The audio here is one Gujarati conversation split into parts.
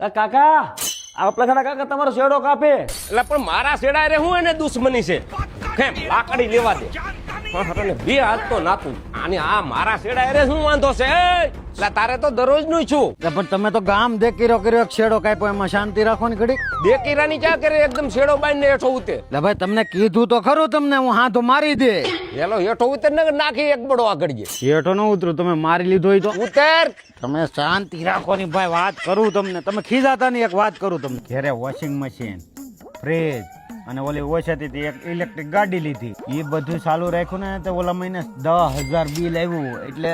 કાકા આપલા ખાના કાકા તમારો શેડો કાપે. એટલે પણ મારા શેડા રે હું એને દુશ્મની છે કેમ લાકડી લેવા દે અને બે હાથ તો નાખું અને આ મારા શેડા રે શું વાંધો છે એટલે તારે તો દરરોજ નું છું પણ તમે તો ગામ દેકીરો કર્યો છેડો કાપ્યો એમાં શાંતિ રાખો ને ઘડીક. દેકીરાની ચા કરે એકદમ શેડો બાંધીને હેઠો ઉતે એટલે ભાઈ તમને કીધું તો ખરું તમને હું હાથો મારી દે. એલો હેઠો ઉતર ને નાખી એક બડો આગળ ગયે હેઠો ન ઉતરું તમે મારી લીધો હોય તો ઉતર. તમે શાંતિ રાખો ની ભાઈ વાત કરું તમને તમે ખીજાતા ની એક વાત કરું તમને. ઘરે વોશિંગ મશીન ફ્રીજ અને ઓલી ઓછાથી એક ઇલેક્ટ્રિક ગાડી લીધી એ બધું ચાલુ રાખ્યું ને તો ઓલા મહિને 10,000 બિલ આવ્યું એટલે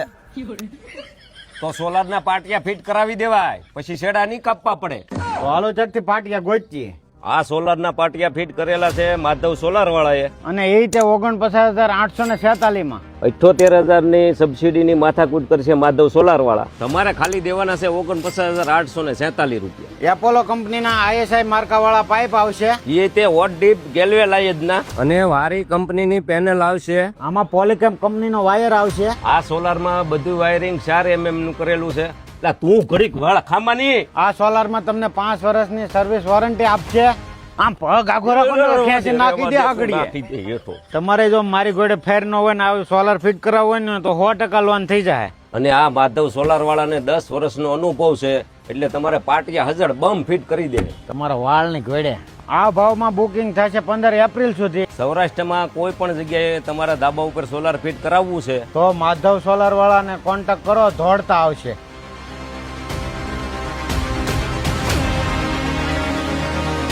તો સોલાર ના પાટિયા ફિટ કરાવી દેવાય પછી શેડા નહીં કાપવા પડે. તો હાલો ચકથી પાટિયા ગોચીએ. આ સોલાર ના પાટિયા ફિટ કરેલા છે માધવ સોલાર વાળા એ અને એ રીતે 49,847 માં 78,000 ની સબસિડી ની માથાકૂટ કરશે માધવ સોલાર વાળા. તમારે ખાલી દેવાના છે 49,847 રૂપિયા. એપોલો કંપનીના ISI માર્કા વાળા પાઇપ આવશે. એ તે હોટ ડીપ ગેલ્વેલાઇઝ ના અને વારી કંપની ની પેનલ આવશે. આમાં પોલીકેમ કંપનીનો વાયર આવશે. આ સોલાર માં બધું વાયરિંગ 4 mm નું કરેલું છે. એટલે તું ઘડીક વાળા ખામાની. આ સોલાર માં તમને 5 વર્ષની સર્વિસ વોરંટી આપશે. આમ પગ આગો રાખો ને ખેંચી નાખી દે આગળ. તમારે જો મારી જોડે ફેર ન હોય ને આવી સોલાર ફિટ કરાવવું હોય ને તો 100% લોન થઈ જાય. અને આ માધવ સોલાર વાળાને 10 વર્ષનો અનુભવ છે એટલે તમારે પાટિયા હજળ બમ ફિટ કરી દે. તમારા વાળ ની ઘોડે આ ભાવમાં બુકિંગ થશે 15 એપ્રિલ સુધી. સૌરાષ્ટ્રમાં કોઈ પણ જગ્યાએ તમારા ધાબા ઉપર સોલાર ફિટ કરાવવું છે તો માધવ સોલાર વાળાને કોન્ટેક્ટ કરો, દોડતા આવશે.